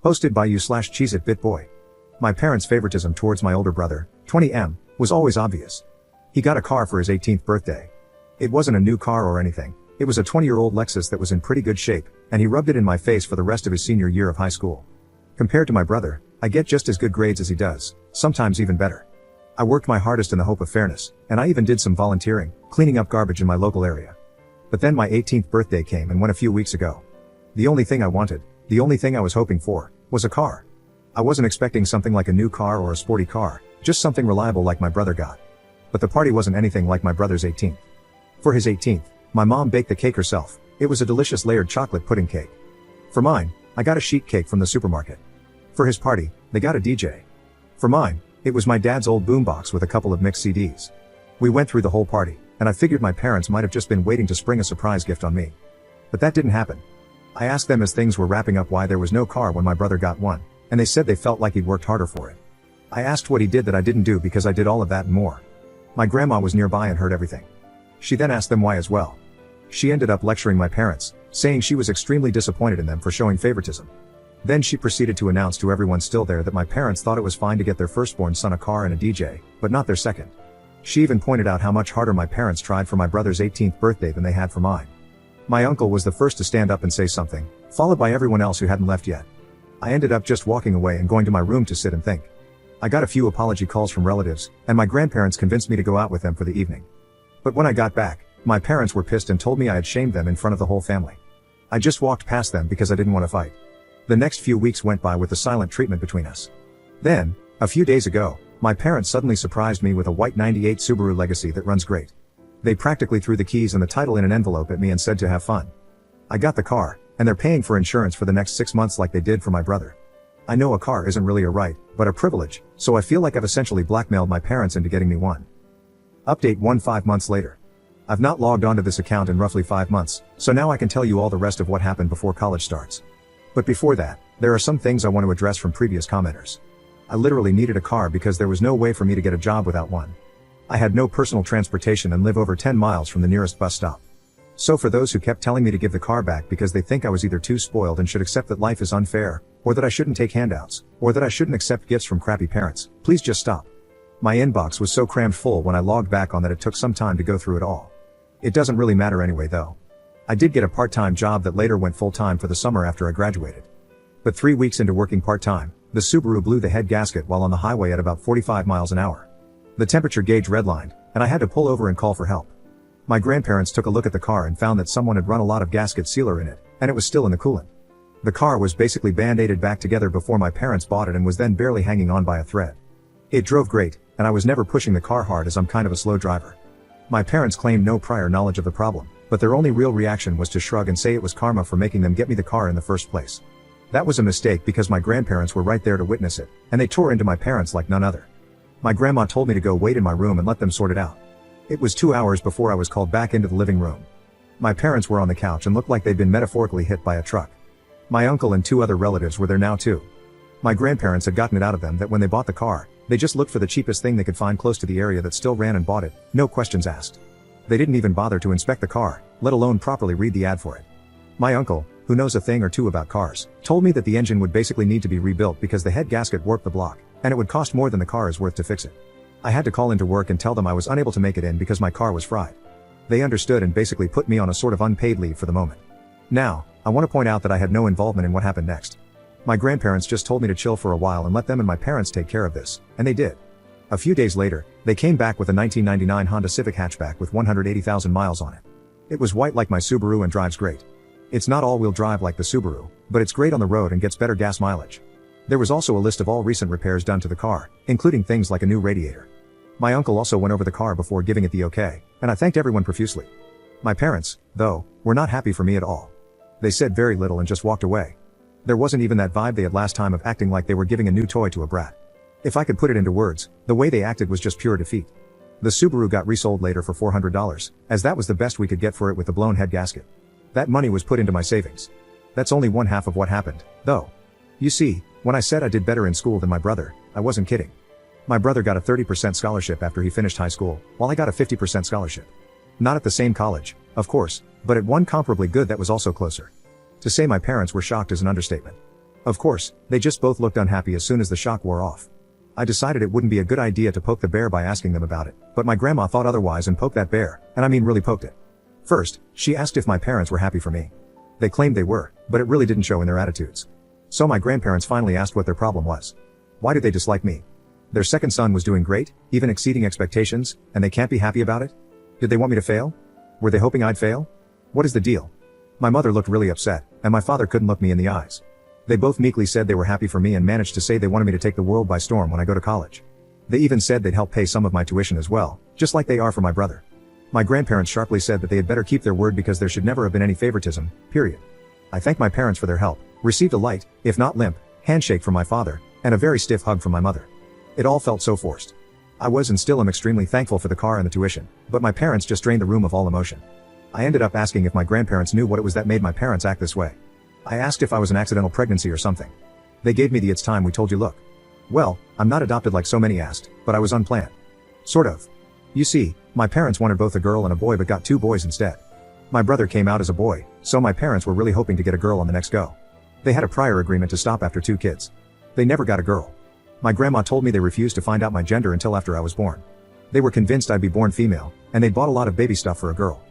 Hosted by you/CheezItBitBoy. My parents' favoritism towards my older brother, 20M, was always obvious. He got a car for his 18th birthday. It wasn't a new car or anything, it was a 20-year-old Lexus that was in pretty good shape, and he rubbed it in my face for the rest of his senior year of high school. Compared to my brother, I get just as good grades as he does, sometimes even better. I worked my hardest in the hope of fairness, and I even did some volunteering, cleaning up garbage in my local area. But then my 18th birthday came and went a few weeks ago. The only thing I wanted, the only thing I was hoping for, was a car. I wasn't expecting something like a new car or a sporty car, just something reliable like my brother got. But the party wasn't anything like my brother's 18th. For his 18th, my mom baked the cake herself. It was a delicious layered chocolate pudding cake. For mine, I got a sheet cake from the supermarket. For his party, they got a DJ. For mine, it was my dad's old boombox with a couple of mixed CDs. We went through the whole party, and I figured my parents might have just been waiting to spring a surprise gift on me. But that didn't happen. I asked them as things were wrapping up why there was no car when my brother got one, and they said they felt like he'd worked harder for it. I asked what he did that I didn't do because I did all of that and more. My grandma was nearby and heard everything. She then asked them why as well. She ended up lecturing my parents, saying she was extremely disappointed in them for showing favoritism. Then she proceeded to announce to everyone still there that my parents thought it was fine to get their firstborn son a car and a DJ, but not their second. She even pointed out how much harder my parents tried for my brother's 18th birthday than they had for mine. My uncle was the first to stand up and say something, followed by everyone else who hadn't left yet. I ended up just walking away and going to my room to sit and think. I got a few apology calls from relatives, and my grandparents convinced me to go out with them for the evening. But when I got back, my parents were pissed and told me I had shamed them in front of the whole family. I just walked past them because I didn't want to fight. The next few weeks went by with the silent treatment between us. Then, a few days ago, my parents suddenly surprised me with a white 98 Subaru Legacy that runs great. They practically threw the keys and the title in an envelope at me and said to have fun. I got the car, and they're paying for insurance for the next 6 months like they did for my brother. I know a car isn't really a right, but a privilege, so I feel like I've essentially blackmailed my parents into getting me one. Update 5 months later. I've not logged onto this account in roughly 5 months, so now I can tell you all the rest of what happened before college starts. But before that, there are some things I want to address from previous commenters. I literally needed a car because there was no way for me to get a job without one. I had no personal transportation and live over 10 miles from the nearest bus stop. So for those who kept telling me to give the car back because they think I was either too spoiled and should accept that life is unfair, or that I shouldn't take handouts, or that I shouldn't accept gifts from crappy parents, please just stop. My inbox was so crammed full when I logged back on that it took some time to go through it all. It doesn't really matter anyway though. I did get a part-time job that later went full-time for the summer after I graduated. But 3 weeks into working part-time, the Subaru blew the head gasket while on the highway at about 45 miles an hour. The temperature gauge redlined, and I had to pull over and call for help. My grandparents took a look at the car and found that someone had run a lot of gasket sealer in it, and it was still in the coolant. The car was basically band-aided back together before my parents bought it and was then barely hanging on by a thread. It drove great, and I was never pushing the car hard as I'm kind of a slow driver. My parents claimed no prior knowledge of the problem, but their only real reaction was to shrug and say it was karma for making them get me the car in the first place. That was a mistake because my grandparents were right there to witness it, and they tore into my parents like none other. My grandma told me to go wait in my room and let them sort it out. It was 2 hours before I was called back into the living room. My parents were on the couch and looked like they'd been metaphorically hit by a truck. My uncle and 2 other relatives were there now too. My grandparents had gotten it out of them that when they bought the car, they just looked for the cheapest thing they could find close to the area that still ran and bought it, no questions asked. They didn't even bother to inspect the car, let alone properly read the ad for it. My uncle, who knows a thing or two about cars, told me that the engine would basically need to be rebuilt because the head gasket warped the block, and it would cost more than the car is worth to fix it. I had to call into work and tell them I was unable to make it in because my car was fried. They understood and basically put me on a sort of unpaid leave for the moment. Now, I want to point out that I had no involvement in what happened next. My grandparents just told me to chill for a while and let them and my parents take care of this, and they did. A few days later, they came back with a 1999 Honda Civic hatchback with 180,000 miles on it. It was white like my Subaru and drives great. It's not all-wheel drive like the Subaru, but it's great on the road and gets better gas mileage. There was also a list of all recent repairs done to the car, including things like a new radiator. My uncle also went over the car before giving it the okay, and I thanked everyone profusely. My parents, though, were not happy for me at all. They said very little and just walked away. There wasn't even that vibe they had last time of acting like they were giving a new toy to a brat. If I could put it into words, the way they acted was just pure defeat. The Subaru got resold later for $400, as that was the best we could get for it with the blown head gasket. That money was put into my savings. That's only one half of what happened, though. You see, when I said I did better in school than my brother, I wasn't kidding. My brother got a 30% scholarship after he finished high school, while I got a 50% scholarship. Not at the same college, of course, but at one comparably good that was also closer. To say my parents were shocked is an understatement. Of course, they just both looked unhappy as soon as the shock wore off. I decided it wouldn't be a good idea to poke the bear by asking them about it, but my grandma thought otherwise and poked that bear, and I mean really poked it. First, she asked if my parents were happy for me. They claimed they were, but it really didn't show in their attitudes. So my grandparents finally asked what their problem was. Why did they dislike me? Their second son was doing great, even exceeding expectations, and they can't be happy about it? Did they want me to fail? Were they hoping I'd fail? What is the deal? My mother looked really upset, and my father couldn't look me in the eyes. They both meekly said they were happy for me and managed to say they wanted me to take the world by storm when I go to college. They even said they'd help pay some of my tuition as well, just like they are for my brother. My grandparents sharply said that they had better keep their word because there should never have been any favoritism, period. I thanked my parents for their help, received a light, if not limp, handshake from my father, and a very stiff hug from my mother. It all felt so forced. I was and still am extremely thankful for the car and the tuition, but my parents just drained the room of all emotion. I ended up asking if my grandparents knew what it was that made my parents act this way. I asked if I was an accidental pregnancy or something. They gave me the "it's time we told you" look. Well, I'm not adopted like so many asked, but I was unplanned. Sort of. You see, my parents wanted both a girl and a boy but got 2 boys instead. My brother came out as a boy, so my parents were really hoping to get a girl on the next go. They had a prior agreement to stop after 2 kids. They never got a girl. My grandma told me they refused to find out my gender until after I was born. They were convinced I'd be born female, and they bought a lot of baby stuff for a girl.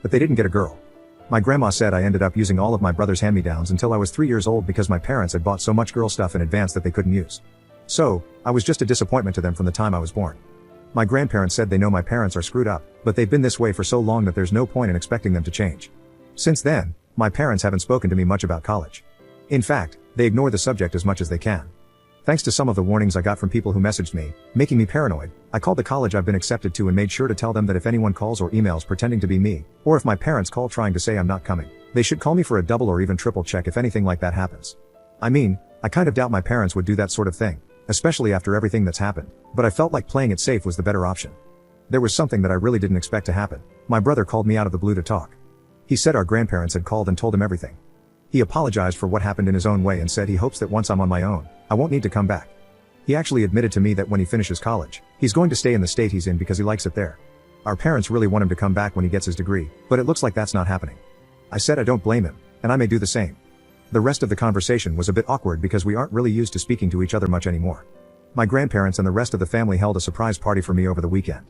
But they didn't get a girl. My grandma said I ended up using all of my brother's hand-me-downs until I was 3 years old because my parents had bought so much girl stuff in advance that they couldn't use. So, I was just a disappointment to them from the time I was born. My grandparents said they know my parents are screwed up, but they've been this way for so long that there's no point in expecting them to change. Since then, my parents haven't spoken to me much about college. In fact, they ignore the subject as much as they can. Thanks to some of the warnings I got from people who messaged me, making me paranoid, I called the college I've been accepted to and made sure to tell them that if anyone calls or emails pretending to be me, or if my parents call trying to say I'm not coming, they should call me for a double or even triple check if anything like that happens. I mean, I kind of doubt my parents would do that sort of thing, especially after everything that's happened, but I felt like playing it safe was the better option. There was something that I really didn't expect to happen. My brother called me out of the blue to talk. He said our grandparents had called and told him everything. He apologized for what happened in his own way and said he hopes that once I'm on my own, I won't need to come back. He actually admitted to me that when he finishes college, he's going to stay in the state he's in because he likes it there. Our parents really want him to come back when he gets his degree, but it looks like that's not happening. I said I don't blame him, and I may do the same. The rest of the conversation was a bit awkward because we aren't really used to speaking to each other much anymore. My grandparents and the rest of the family held a surprise party for me over the weekend.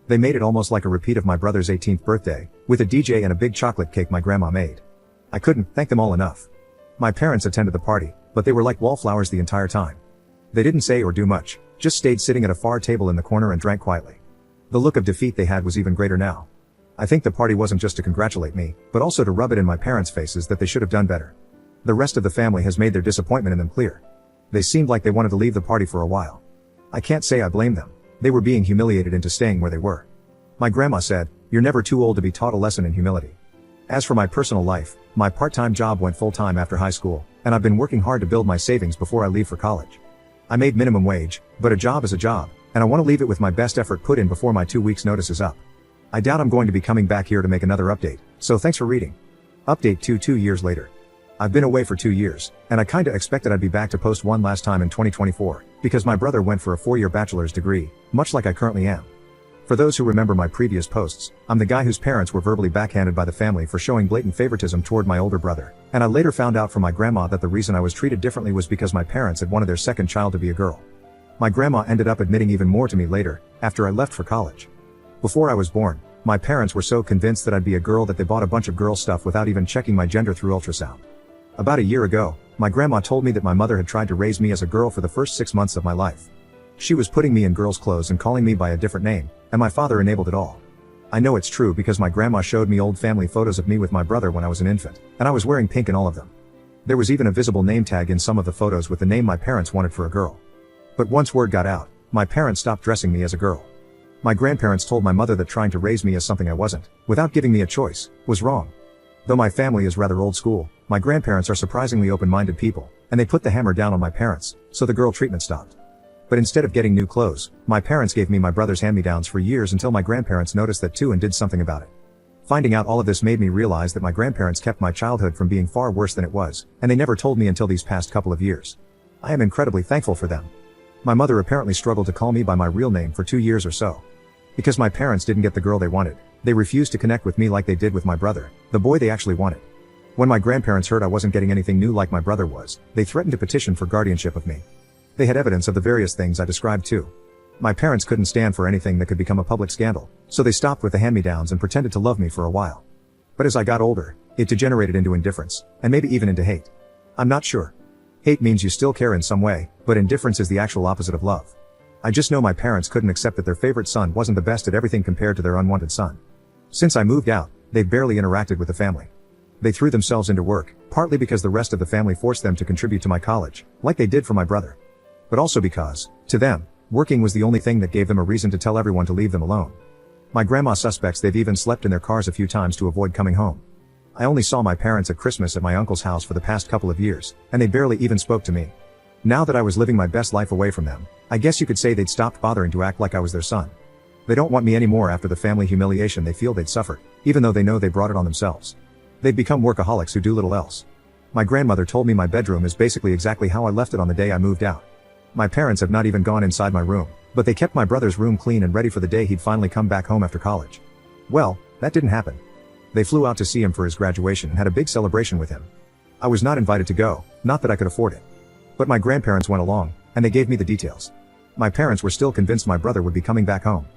They made it almost like a repeat of my brother's 18th birthday, with a DJ and a big chocolate cake my grandma made. I couldn't thank them all enough. My parents attended the party, but they were like wallflowers the entire time. They didn't say or do much, just stayed sitting at a far table in the corner and drank quietly. The look of defeat they had was even greater now. I think the party wasn't just to congratulate me, but also to rub it in my parents' faces that they should have done better. The rest of the family has made their disappointment in them clear. They seemed like they wanted to leave the party for a while. I can't say I blame them. They were being humiliated into staying where they were. My grandma said, "You're never too old to be taught a lesson in humility." As for my personal life, my part-time job went full-time after high school, and I've been working hard to build my savings before I leave for college. I made minimum wage, but a job is a job, and I want to leave it with my best effort put in before my 2 weeks notice is up. I doubt I'm going to be coming back here to make another update, so thanks for reading. Update 2 years later. I've been away for 2 years, and I kinda expected I'd be back to post one last time in 2024, because my brother went for a 4-year bachelor's degree, much like I currently am. For those who remember my previous posts, I'm the guy whose parents were verbally backhanded by the family for showing blatant favoritism toward my older brother, and I later found out from my grandma that the reason I was treated differently was because my parents had wanted their second child to be a girl. My grandma ended up admitting even more to me later, after I left for college. Before I was born, my parents were so convinced that I'd be a girl that they bought a bunch of girl stuff without even checking my gender through ultrasound. About a year ago, my grandma told me that my mother had tried to raise me as a girl for the first 6 months of my life. She was putting me in girls' clothes and calling me by a different name, and my father enabled it all. I know it's true because my grandma showed me old family photos of me with my brother when I was an infant, and I was wearing pink in all of them. There was even a visible name tag in some of the photos with the name my parents wanted for a girl. But once word got out, my parents stopped dressing me as a girl. My grandparents told my mother that trying to raise me as something I wasn't, without giving me a choice, was wrong. Though my family is rather old school, my grandparents are surprisingly open-minded people, and they put the hammer down on my parents, so the girl treatment stopped. But instead of getting new clothes, my parents gave me my brother's hand-me-downs for years until my grandparents noticed that too and did something about it. Finding out all of this made me realize that my grandparents kept my childhood from being far worse than it was, and they never told me until these past couple of years. I am incredibly thankful for them. My mother apparently struggled to call me by my real name for 2 years or so. Because my parents didn't get the girl they wanted, they refused to connect with me like they did with my brother, the boy they actually wanted. When my grandparents heard I wasn't getting anything new like my brother was, they threatened to petition for guardianship of me. They had evidence of the various things I described too. My parents couldn't stand for anything that could become a public scandal, so they stopped with the hand-me-downs and pretended to love me for a while. But as I got older, it degenerated into indifference, and maybe even into hate. I'm not sure. Hate means you still care in some way, but indifference is the actual opposite of love. I just know my parents couldn't accept that their favorite son wasn't the best at everything compared to their unwanted son. Since I moved out, they've barely interacted with the family. They threw themselves into work, partly because the rest of the family forced them to contribute to my college, like they did for my brother. But also because, to them, working was the only thing that gave them a reason to tell everyone to leave them alone. My grandma suspects they've even slept in their cars a few times to avoid coming home. I only saw my parents at Christmas at my uncle's house for the past couple of years, and they barely even spoke to me. Now that I was living my best life away from them, I guess you could say they'd stopped bothering to act like I was their son. They don't want me anymore after the family humiliation they feel they'd suffered, even though they know they brought it on themselves. They've become workaholics who do little else. My grandmother told me my bedroom is basically exactly how I left it on the day I moved out. My parents have not even gone inside my room, but they kept my brother's room clean and ready for the day he'd finally come back home after college. Well, that didn't happen. They flew out to see him for his graduation and had a big celebration with him. I was not invited to go, not that I could afford it. But my grandparents went along, and they gave me the details. My parents were still convinced my brother would be coming back home.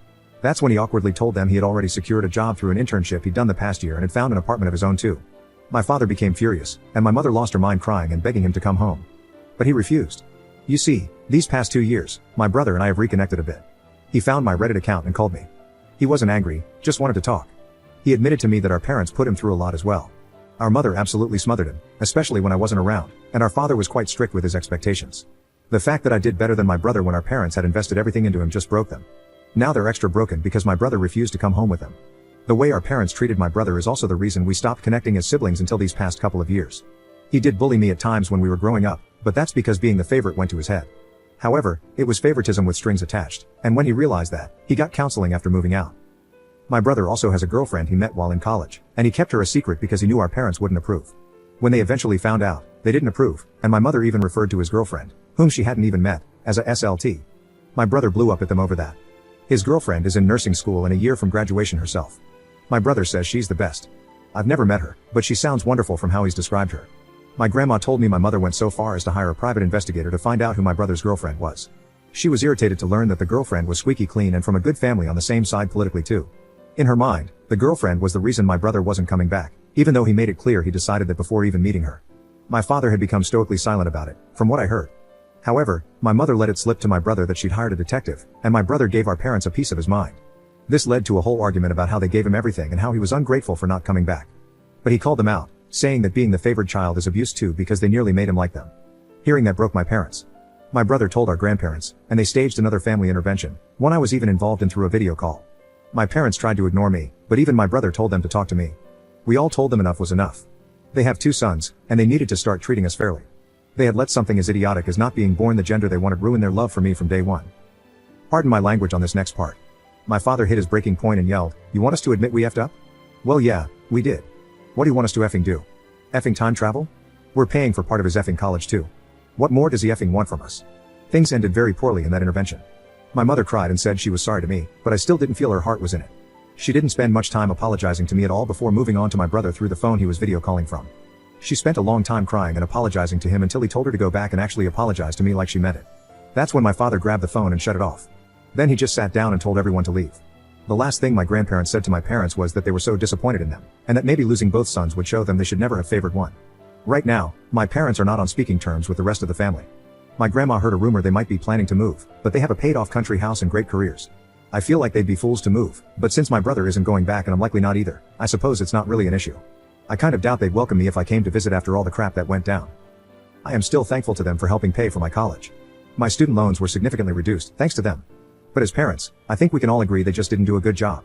That's when he awkwardly told them he had already secured a job through an internship he'd done the past year and had found an apartment of his own too. My father became furious, and my mother lost her mind crying and begging him to come home. But he refused. You see, these past 2 years, my brother and I have reconnected a bit. He found my Reddit account and called me. He wasn't angry, just wanted to talk. He admitted to me that our parents put him through a lot as well. Our mother absolutely smothered him, especially when I wasn't around, and our father was quite strict with his expectations. The fact that I did better than my brother when our parents had invested everything into him just broke them. Now they're extra broken because my brother refused to come home with them. The way our parents treated my brother is also the reason we stopped connecting as siblings until these past couple of years. He did bully me at times when we were growing up, but that's because being the favorite went to his head. However, it was favoritism with strings attached, and when he realized that, he got counseling after moving out. My brother also has a girlfriend he met while in college, and he kept her a secret because he knew our parents wouldn't approve. When they eventually found out, they didn't approve, and my mother even referred to his girlfriend, whom she hadn't even met, as a SLT. My brother blew up at them over that. His girlfriend is in nursing school and a year from graduation herself. My brother says she's the best. I've never met her, but she sounds wonderful from how he's described her. My grandma told me my mother went so far as to hire a private investigator to find out who my brother's girlfriend was. She was irritated to learn that the girlfriend was squeaky clean and from a good family on the same side politically too. In her mind, the girlfriend was the reason my brother wasn't coming back, even though he made it clear he decided that before even meeting her. My father had become stoically silent about it, from what I heard. However, my mother let it slip to my brother that she'd hired a detective, and my brother gave our parents a piece of his mind. This led to a whole argument about how they gave him everything and how he was ungrateful for not coming back. But he called them out, saying that being the favored child is abuse too because they nearly made him like them. Hearing that broke my parents. My brother told our grandparents, and they staged another family intervention, one I was even involved in through a video call. My parents tried to ignore me, but even my brother told them to talk to me. We all told them enough was enough. They have 2 sons, and they needed to start treating us fairly. They had let something as idiotic as not being born the gender they wanted ruin their love for me from day one. Pardon my language on this next part. My father hit his breaking point and yelled, "You want us to admit we effed up?" Well yeah, we did. What do you want us to effing do? Effing time travel? We're paying for part of his effing college too. What more does he effing want from us? Things ended very poorly in that intervention. My mother cried and said she was sorry to me, but I still didn't feel her heart was in it. She didn't spend much time apologizing to me at all before moving on to my brother through the phone he was video calling from. She spent a long time crying and apologizing to him until he told her to go back and actually apologize to me like she meant it. That's when my father grabbed the phone and shut it off. Then he just sat down and told everyone to leave. The last thing my grandparents said to my parents was that they were so disappointed in them, and that maybe losing both sons would show them they should never have favored one. Right now, my parents are not on speaking terms with the rest of the family. My grandma heard a rumor they might be planning to move, but they have a paid-off country house and great careers. I feel like they'd be fools to move, but since my brother isn't going back and I'm likely not either, I suppose it's not really an issue. I kind of doubt they'd welcome me if I came to visit after all the crap that went down. I am still thankful to them for helping pay for my college. My student loans were significantly reduced, thanks to them. But as parents, I think we can all agree they just didn't do a good job.